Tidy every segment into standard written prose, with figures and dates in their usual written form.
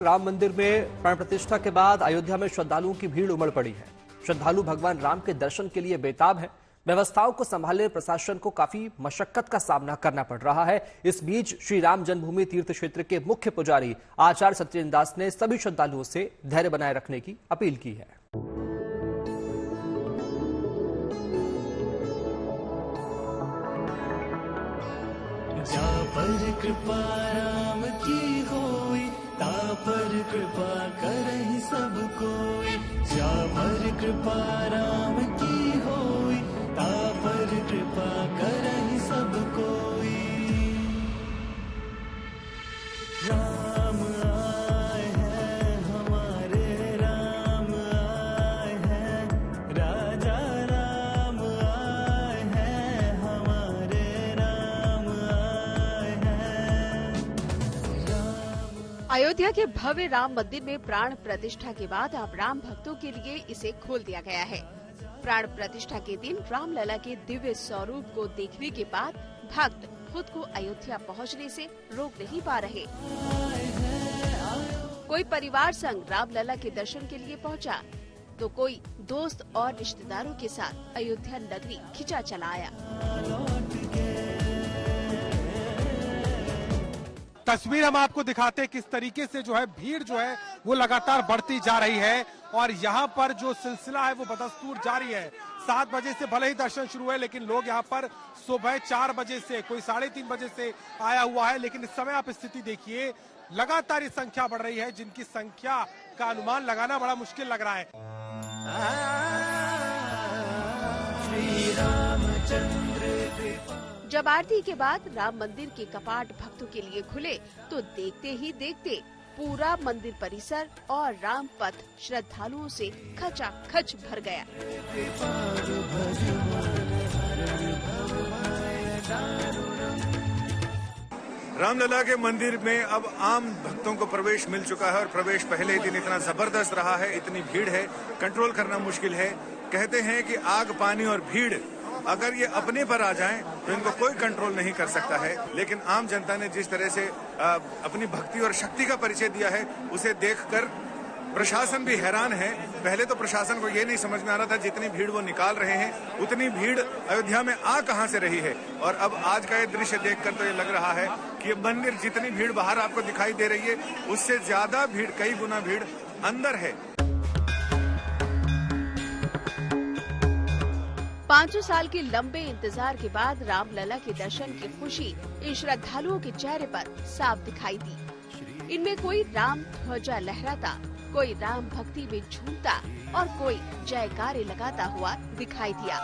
राम मंदिर में प्राण प्रतिष्ठा के बाद अयोध्या में श्रद्धालुओं की भीड़ उमड़ पड़ी है। श्रद्धालु भगवान राम के दर्शन के लिए बेताब है। व्यवस्थाओं को संभालने प्रशासन को काफी मशक्कत का सामना करना पड़ रहा है। इस बीच श्री राम जन्मभूमि तीर्थ क्षेत्र के मुख्य पुजारी आचार्य सत्येंद्र दास ने सभी श्रद्धालुओं से धैर्य बनाए रखने की अपील की है। पर कृपा राम की होई, ता पर कृपा करहि सब कोई। जा पर कृपा राम की होई, ता पर कृपा करहि सब कोई। राम आए हैं हमारे, राम आए हैं, राजा राम आए हैं हमारे, राम आए हैं। अयोध्या के भव्य राम मंदिर में प्राण प्रतिष्ठा के बाद अब राम भक्तों के लिए इसे खोल दिया गया है। प्राण प्रतिष्ठा के दिन रामलला के दिव्य स्वरूप को देखने के बाद भक्त खुद को अयोध्या पहुंचने से रोक नहीं पा रहे। कोई परिवार संग रामलला के दर्शन के लिए पहुंचा, तो कोई दोस्त और रिश्तेदारों के साथ अयोध्या नगरी खिंचा चला आया। तस्वीर हम आपको दिखाते किस तरीके से जो है भीड़ जो है वो लगातार बढ़ती जा रही है और यहाँ पर जो सिलसिला है वो बदस्तूर जारी है। 7 बजे से भले ही दर्शन शुरू है, लेकिन लोग यहाँ पर सुबह 4 बजे से, कोई 3:30 बजे से आया हुआ है। लेकिन इस समय आप स्थिति देखिए, लगातार ये संख्या बढ़ रही है, जिनकी संख्या का अनुमान लगाना बड़ा मुश्किल लग रहा है। श्री रामचंद्र जब आरती के बाद राम मंदिर के कपाट भक्तों के लिए खुले, तो देखते ही देखते पूरा मंदिर परिसर और राम पथ श्रद्धालुओं से खचाखच भर गया। रामलला के मंदिर में अब आम भक्तों को प्रवेश मिल चुका है और प्रवेश पहले दिन इतना जबरदस्त रहा है, इतनी भीड़ है, कंट्रोल करना मुश्किल है। कहते हैं कि आग, पानी और भीड़ अगर ये अपने पर आ जाएं तो इनको कोई कंट्रोल नहीं कर सकता है। लेकिन आम जनता ने जिस तरह से अपनी भक्ति और शक्ति का परिचय दिया है, उसे देखकर प्रशासन भी हैरान है। पहले तो प्रशासन को ये नहीं समझ में आ रहा था, जितनी भीड़ वो निकाल रहे हैं उतनी भीड़ अयोध्या में आ कहां से रही है। और अब आज का ये दृश्य देखकर तो ये लग रहा है कि ये मंदिर, जितनी भीड़ बाहर आपको दिखाई दे रही है, उससे ज्यादा भीड़, कई गुना भीड़ अंदर है। 500 साल के लंबे इंतजार के बाद रामलला के दर्शन की खुशी इन श्रद्धालुओं के चेहरे पर साफ दिखाई दी। इनमें कोई राम ध्वजा लहराता, कोई राम भक्ति में झूमता और कोई जयकारे लगाता हुआ दिखाई दिया।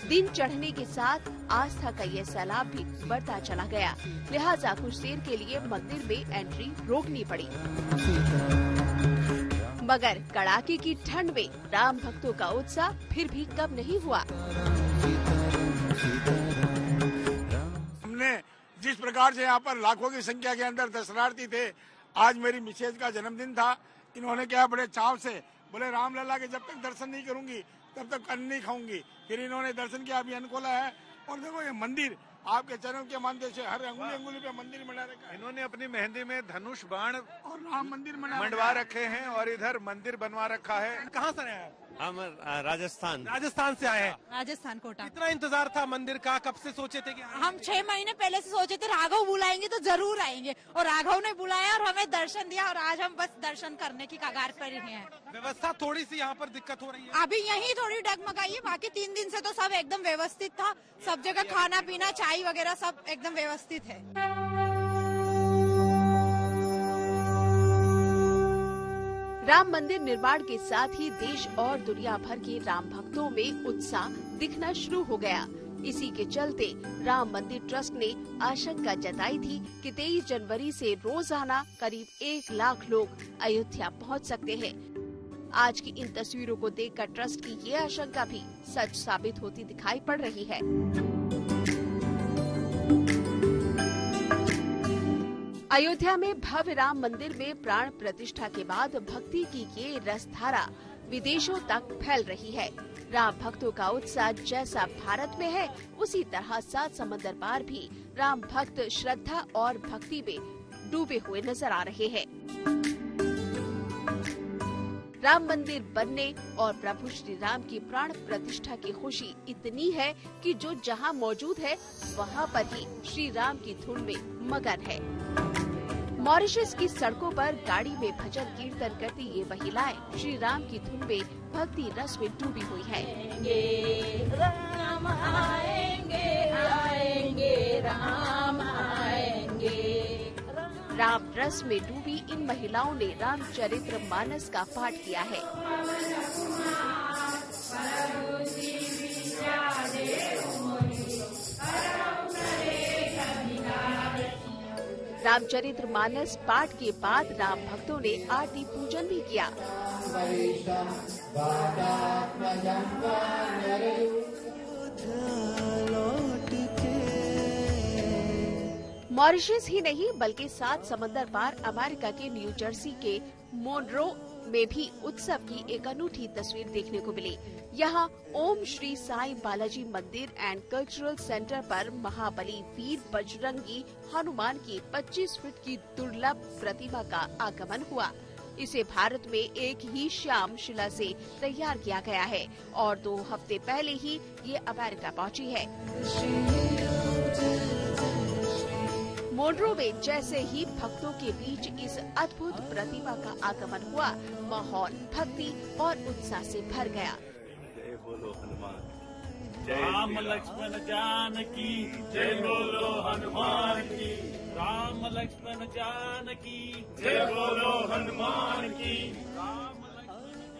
दिन चढ़ने के साथ आस्था का यह सैलाब भी बढ़ता चला गया, लिहाजा कुछ देर के लिए मंदिर में एंट्री रोकनी पड़ी। मगर कड़ाके की ठंड में राम भक्तों का उत्साह फिर भी कम नहीं हुआ। हमने जिस प्रकार से यहाँ पर लाखों की संख्या के अंदर दर्शनार्थी थे, आज मेरी मिसेज का जन्मदिन था। इन्होंने क्या बड़े चाव से बोले, रामलला के जब तक दर्शन नहीं करूंगी तब तक अन्न नहीं खाऊंगी। फिर इन्होंने दर्शन किया, अभियान खोला है और देखो ये मंदिर आपके चरणों के मानते से हर अंगुली अंगुली पे मंदिर बना रखा है। इन्होंने अपनी मेहंदी में धनुष बाण और राम मंदिर मंडवा रखे हैं और इधर मंदिर बनवा रखा है। कहाँ से आए हैं? हम राजस्थान से आए हैं। राजस्थान कोटा। कितना इंतजार था मंदिर का, कब से सोचे थे कि हम 6 महीने पहले से सोचे थे राघव बुलाएंगे तो जरूर आएंगे, और राघव ने बुलाया और हमें दर्शन दिया, और आज हम बस दर्शन करने की कगार पर ही हैं। व्यवस्था थोड़ी सी यहाँ पर दिक्कत हो रही है। अभी यही थोड़ी डगमगाई है, बाकी 3 दिन से तो सब एकदम व्यवस्थित था। सब जगह खाना पीना, चाय वगैरह सब एकदम व्यवस्थित है। राम मंदिर निर्माण के साथ ही देश और दुनिया भर के राम भक्तों में उत्साह दिखना शुरू हो गया। इसी के चलते राम मंदिर ट्रस्ट ने आशंका जताई थी कि 23 जनवरी से रोजाना करीब 1 लाख लोग अयोध्या पहुंच सकते हैं। आज की इन तस्वीरों को देखकर ट्रस्ट की ये आशंका भी सच साबित होती दिखाई पड़ रही है। अयोध्या में भव्य राम मंदिर में प्राण प्रतिष्ठा के बाद भक्ति की ये रसधारा विदेशों तक फैल रही है। राम भक्तों का उत्साह जैसा भारत में है, उसी तरह 7 समंदर पार भी राम भक्त श्रद्धा और भक्ति में डूबे हुए नजर आ रहे हैं। राम मंदिर बनने और प्रभु श्री राम की प्राण प्रतिष्ठा की खुशी इतनी है कि जो जहां मौजूद है वहां पर ही श्री राम की धुन में मगन है। मॉरिशस की सड़कों पर गाड़ी में भजन कीर्तन करती ये महिलाएं श्री राम की धुन में भक्ति रस में डूबी हुई हैं। राम आएंगे, आएंगे, राम आएंगे। राम रस में डूबी इन महिलाओं ने रामचरित्र मानस का पाठ किया है। रामचरित्र मानस पाठ के बाद राम भक्तों ने आरती पूजन भी किया। मॉरिशस ही नहीं बल्कि 7 समंदर पार अमेरिका के न्यू जर्सी के मोनरो में भी उत्सव की एक अनूठी तस्वीर देखने को मिली। यहाँ ओम श्री साईं बालाजी मंदिर एंड कल्चरल सेंटर पर महाबली वीर बजरंगी हनुमान की 25 फीट की दुर्लभ प्रतिमा का आगमन हुआ। इसे भारत में एक ही श्याम शिला से तैयार किया गया है और 2 हफ्ते पहले ही ये अमेरिका पहुंची है। मोनरो में जैसे ही भक्तों के बीच इस अद्भुत प्रतिमा का आगमन हुआ, माहौल भक्ति और उत्साह से भर गया। राम लक्ष्मण जानकी जय बोलो हनुमान की, राम लक्ष्मण जानकी जय बोलो हनुमान की।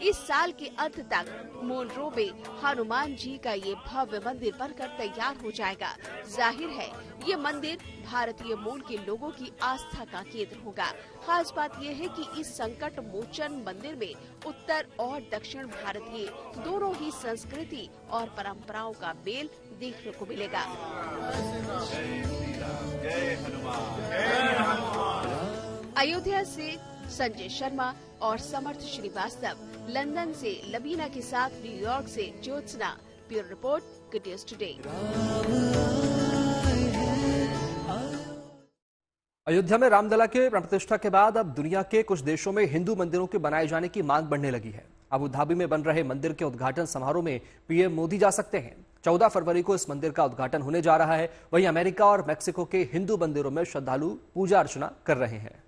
इस साल के अंत तक मोनरो में हनुमान जी का ये भव्य मंदिर बनकर तैयार हो जाएगा। जाहिर है ये मंदिर भारतीय मूल के लोगों की आस्था का केंद्र होगा। खास बात यह है कि इस संकट मोचन मंदिर में उत्तर और दक्षिण भारतीय दोनों ही संस्कृति और परंपराओं का मेल देखने को मिलेगा। अयोध्या से संजय शर्मा और समर्थ श्रीवास्तव, लंदन से लबीना के साथ न्यूयॉर्क से Jyotsna, bureau report, good news today. Ayodhya में रामलला के प्राण प्रतिष्ठा के बाद अब दुनिया के कुछ देशों में हिंदू मंदिरों के बनाए जाने की मांग बढ़ने लगी है। अबू धाबी में बन रहे मंदिर के उद्घाटन समारोह में पीएम मोदी जा सकते हैं। 14 फरवरी को इस मंदिर का उद्घाटन होने जा रहा है। वहीं अमेरिका और मेक्सिको के हिंदू मंदिरों में श्रद्धालु पूजा अर्चना कर रहे हैं।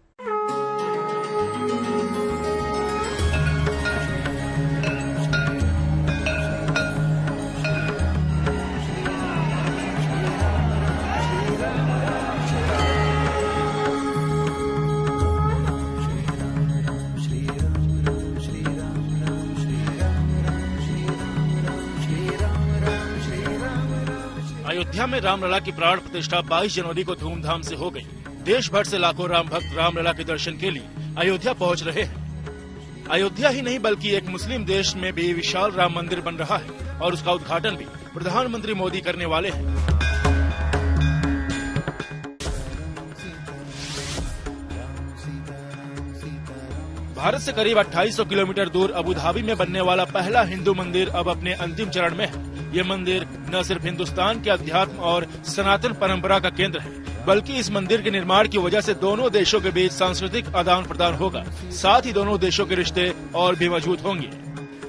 अयोध्या में रामलला की प्राण प्रतिष्ठा 22 जनवरी को धूमधाम से हो गई। देश भर से लाखों राम भक्त रामलला के दर्शन के लिए अयोध्या पहुंच रहे हैं। अयोध्या ही नहीं बल्कि एक मुस्लिम देश में भी विशाल राम मंदिर बन रहा है और उसका उद्घाटन भी प्रधानमंत्री मोदी करने वाले हैं। भारत से करीब 2800 किलोमीटर दूर अबू धाबी में बनने वाला पहला हिंदू मंदिर अब अपने अंतिम चरण में है। ये मंदिर न सिर्फ हिंदुस्तान के अध्यात्म और सनातन परंपरा का केंद्र है, बल्कि इस मंदिर के निर्माण की वजह से दोनों देशों के बीच सांस्कृतिक आदान प्रदान होगा। साथ ही दोनों देशों के रिश्ते और भी मजबूत होंगे।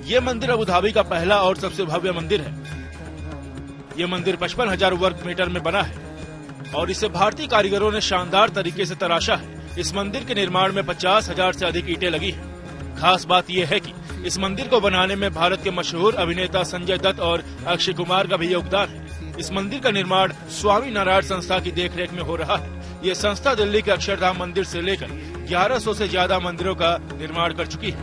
ये मंदिर अबू धाबी का पहला और सबसे भव्य मंदिर है। ये मंदिर 55,000 वर्ग मीटर में बना है और इसे भारतीय कारीगरों ने शानदार तरीके से तराशा है। इस मंदिर के निर्माण में 50,000 से अधिक ईंटें लगी हैं। खास बात यह है कि इस मंदिर को बनाने में भारत के मशहूर अभिनेता संजय दत्त और अक्षय कुमार का भी योगदान है। इस मंदिर का निर्माण स्वामी नारायण संस्था की देखरेख में हो रहा है। ये संस्था दिल्ली के अक्षरधाम मंदिर से लेकर 1100 से ज्यादा मंदिरों का निर्माण कर चुकी है।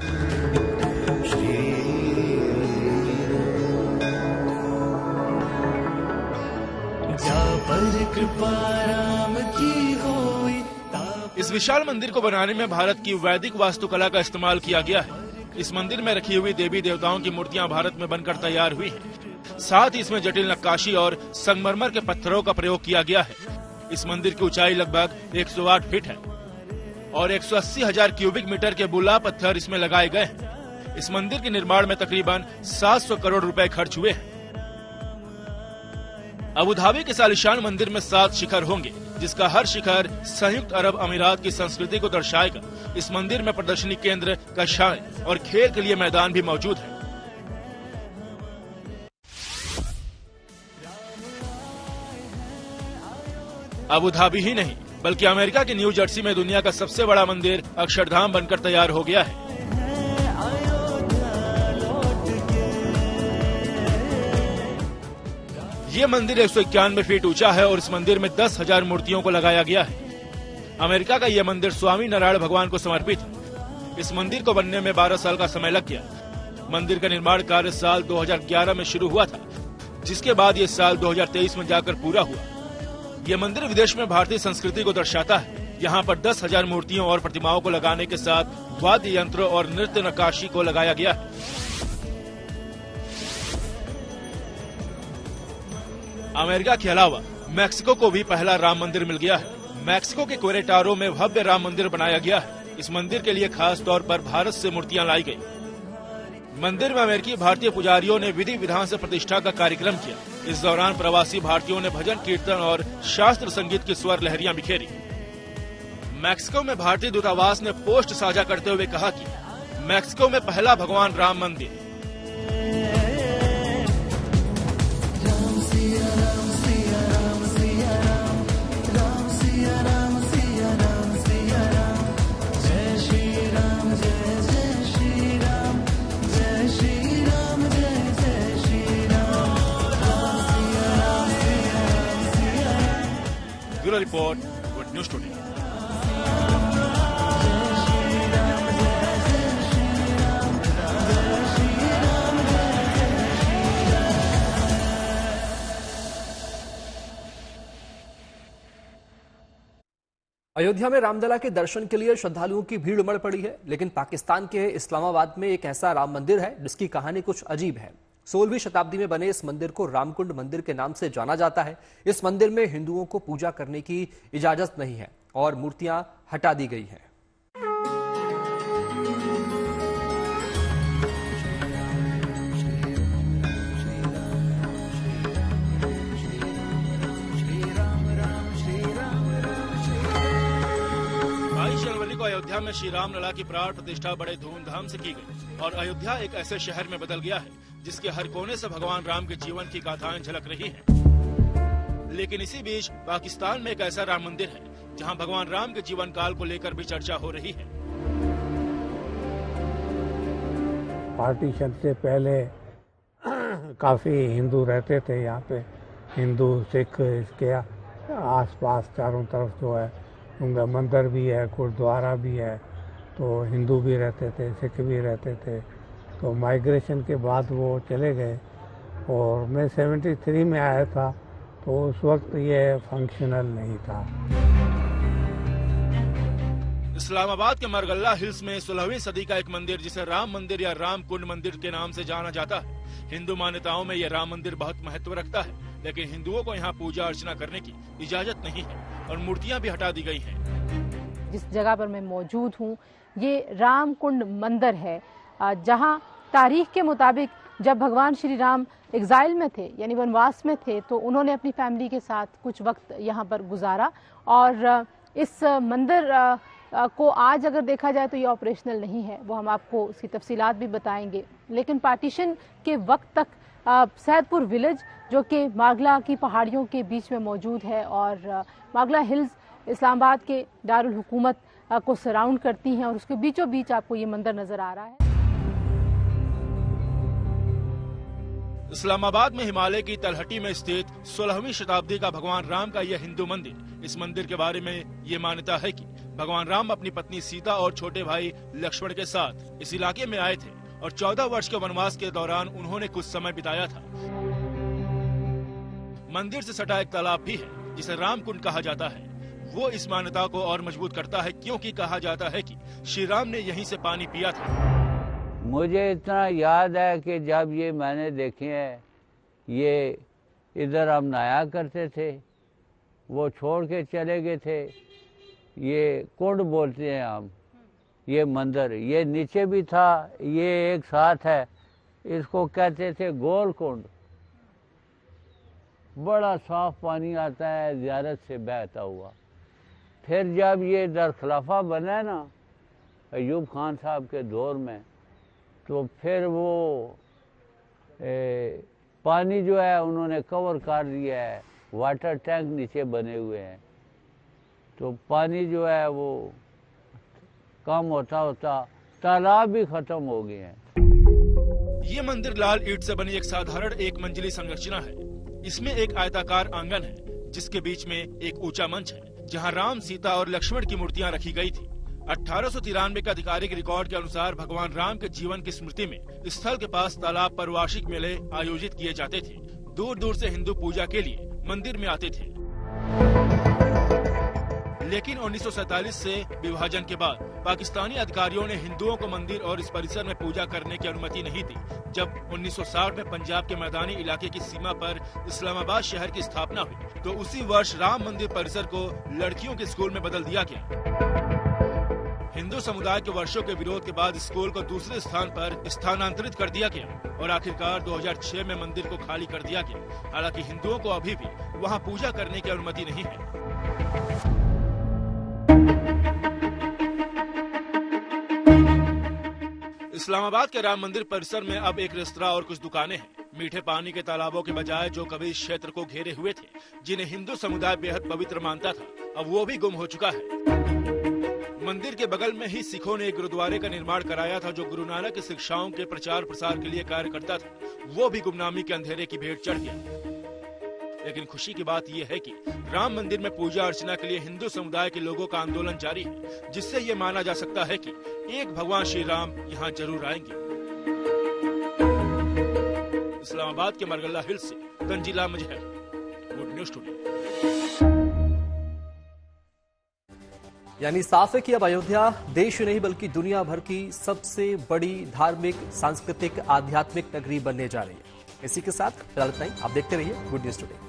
इस विशाल मंदिर को बनाने में भारत की वैदिक वास्तुकला का इस्तेमाल किया गया है। इस मंदिर में रखी हुई देवी देवताओं की मूर्तियां भारत में बनकर तैयार हुई हैं। साथ ही इसमें जटिल नक्काशी और संगमरमर के पत्थरों का प्रयोग किया गया है। इस मंदिर की ऊंचाई लगभग 108 फीट है। और 180,000 क्यूबिक मीटर के बुला पत्थर इसमें लगाए गए हैं। इस मंदिर के निर्माण में तकरीबन 700 करोड़ रुपए खर्च हुए हैं। अबू धाबी के आलीशान मंदिर में 7 शिखर होंगे, जिसका हर शिखर संयुक्त अरब अमीरात की संस्कृति को दर्शाएगा। इस मंदिर में प्रदर्शनी केंद्र, कक्षाएं और खेल के लिए मैदान भी मौजूद है। अबू धाबी ही नहीं बल्कि अमेरिका के न्यू जर्सी में दुनिया का सबसे बड़ा मंदिर अक्षरधाम बनकर तैयार हो गया है। ये मंदिर 191 फीट ऊंचा है और इस मंदिर में 10,000 मूर्तियों को लगाया गया है। अमेरिका का यह मंदिर स्वामी नारायण भगवान को समर्पित है। इस मंदिर को बनने में 12 साल का समय लग गया। मंदिर का निर्माण कार्य साल 2011 में शुरू हुआ था, जिसके बाद ये साल 2023 में जाकर पूरा हुआ। ये मंदिर विदेश में भारतीय संस्कृति को दर्शाता है। यहाँ पर 10,000 मूर्तियों और प्रतिमाओं को लगाने के साथ वाद्य यंत्र और नृत्य नक्काशी को लगाया गया है। अमेरिका के अलावा मैक्सिको को भी पहला राम मंदिर मिल गया है। मैक्सिको के क्वेरेटारो में भव्य राम मंदिर बनाया गया है। इस मंदिर के लिए खास तौर पर भारत से मूर्तियां लाई गई। मंदिर में अमेरिकी भारतीय पुजारियों ने विधि विधान से प्रतिष्ठा का कार्यक्रम किया। इस दौरान प्रवासी भारतीयों ने भजन कीर्तन और शास्त्र संगीत की स्वर लहरियां बिखेरी। मैक्सिको में भारतीय दूतावास ने पोस्ट साझा करते हुए कहा कि मैक्सिको में पहला भगवान राम मंदिर। Bureau report, good news today. Ayodhya में रामलला के दर्शन के लिए श्रद्धालुओं की भीड़ उमड़ पड़ी है, लेकिन पाकिस्तान के इस्लामाबाद में एक ऐसा राम मंदिर है जिसकी कहानी कुछ अजीब है। 16वीं शताब्दी में बने इस मंदिर को रामकुंड मंदिर के नाम से जाना जाता है। इस मंदिर में हिंदुओं को पूजा करने की इजाजत नहीं है और मूर्तियां हटा दी गई हैं। जनवरी को अयोध्या में श्री राम लला की प्राण प्रतिष्ठा बड़े धूमधाम से की गई और अयोध्या एक ऐसे शहर में बदल गया है जिसके हर कोने से भगवान राम के जीवन की गाथाएं झलक रही हैं। लेकिन इसी बीच पाकिस्तान में एक ऐसा राम मंदिर है जहां भगवान राम के जीवन काल को लेकर भी चर्चा हो रही है। पार्टीशन से पहले काफी हिंदू रहते थे यहाँ पे। हिंदू सिख इसके आसपास चारों तरफ जो है उनका मंदिर भी है, गुरुद्वारा भी है, तो हिंदू भी रहते थे, सिख भी रहते थे। तो माइग्रेशन के बाद वो चले गए और मैं 73 में आया था, तो उस वक्त ये फंक्शनल नहीं था। इस्लामाबाद के मरगल्ला हिल्स में 16वीं सदी का एक मंदिर जिसे राम मंदिर या राम कुंड मंदिर के नाम से जाना जाता है। हिंदू मान्यताओं में यह राम मंदिर बहुत महत्व रखता है, लेकिन हिंदुओं को यहाँ पूजा अर्चना करने की इजाजत नहीं है और मूर्तियाँ भी हटा दी गई हैं। जिस जगह पर मैं मौजूद हूँ ये राम कुंड मंदिर है, जहाँ तारीख के मुताबिक जब भगवान श्री राम एग्जाइल में थे यानी वनवास में थे तो उन्होंने अपनी फैमिली के साथ कुछ वक्त यहाँ पर गुजारा और इस मंदिर को आज अगर देखा जाए तो ये ऑपरेशनल नहीं है, वो हम आपको उसकी तफसीलात भी बताएंगे। लेकिन पार्टीशन के वक्त तक सैदपुर विलेज जो कि मागला की पहाड़ियों के बीच में मौजूद है और मागला हिल्स इस्लामाबाद के दारुल हुकूमत को सराउंड करती हैं और उसके बीचों बीच आपको ये मंदिर नजर आ रहा है। इस्लामाबाद में हिमालय की तलहटी में स्थित 16वीं शताब्दी का भगवान राम का यह हिंदू मंदिर। इस मंदिर के बारे में ये मान्यता है कि भगवान राम अपनी पत्नी सीता और छोटे भाई लक्ष्मण के साथ इस इलाके में आए थे और 14 वर्ष के वनवास के दौरान उन्होंने कुछ समय बिताया था। मंदिर से सटा एक तालाब भी है जिसे राम कुंड कहा जाता है। वो इस मान्यता को और मजबूत करता है क्योंकि कहा जाता है कि श्री राम ने यहीं से पानी पिया था। मुझे इतना याद है कि जब ये मैंने देखे हैं, ये इधर हम नहाया करते थे, वो छोड़ के चले गए थे ये कुंड बोलते हैं हम, ये मंदिर, ये नीचे भी था, ये एक साथ है, इसको कहते थे गोल कुंड। बड़ा साफ पानी आता है ज़ियारत से बहता हुआ। फिर जब ये दरखलाफा बना ना अयूब खान साहब के दौर में, तो फिर वो पानी जो है उन्होंने कवर कर दिया है, वाटर टैंक नीचे बने हुए हैं, तो पानी जो है वो कम होता होता तालाब भी खत्म हो गए हैं। ये मंदिर लाल ईंट से बनी एक साधारण एक मंजिली संरचना है। इसमें एक आयताकार आंगन है जिसके बीच में एक ऊंचा मंच है जहां राम, सीता और लक्ष्मण की मूर्तियां रखी गई थी। 1893 के आधिकारिक रिकॉर्ड के अनुसार भगवान राम के जीवन की स्मृति में स्थल के पास तालाब पर वार्षिक मेले आयोजित किए जाते थे। दूर दूर से हिंदू पूजा के लिए मंदिर में आते थे। लेकिन 1947 से विभाजन के बाद पाकिस्तानी अधिकारियों ने हिंदुओं को मंदिर और इस परिसर में पूजा करने की अनुमति नहीं दी। जब 1960 में पंजाब के मैदानी इलाके की सीमा पर इस्लामाबाद शहर की स्थापना हुई, तो उसी वर्ष राम मंदिर परिसर को लड़कियों के स्कूल में बदल दिया गया। हिंदू समुदाय के वर्षों के विरोध के बाद स्कूल को दूसरे स्थान पर स्थानांतरित कर दिया गया और आखिरकार 2006 में मंदिर को खाली कर दिया गया। हालांकि हिंदुओं को अभी भी वहां पूजा करने की अनुमति नहीं है। इस्लामाबाद के राम मंदिर परिसर में अब एक रेस्तरां और कुछ दुकानें हैं। मीठे पानी के तालाबों के बजाय जो कभी इस क्षेत्र को घेरे हुए थे, जिन्हें हिंदू समुदाय बेहद पवित्र मानता था, अब वो भी गुम हो चुका है। मंदिर के बगल में ही सिखों ने एक गुरुद्वारे का निर्माण कराया था जो गुरु नानक की शिक्षाओं के प्रचार प्रसार के लिए कार्य करता था। वो भी गुमनामी के अंधेरे की भेंट चढ़ गया। लेकिन खुशी की बात यह है कि राम मंदिर में पूजा अर्चना के लिए हिंदू समुदाय के लोगों का आंदोलन जारी है, जिससे ये माना जा सकता है कि एक भगवान श्री राम यहाँ जरूर आएंगे। इस्लामाबाद के मरगल्ला हिल्स से तंजीला मजहर, गुड न्यूज टुडे। यानी साफ है कि अब अयोध्या देश नहीं बल्कि दुनिया भर की सबसे बड़ी धार्मिक, सांस्कृतिक, आध्यात्मिक नगरी बनने जा रही है। इसी के साथ फिलहाल इतना ही। आप देखते रहिए गुड न्यूज टुडे।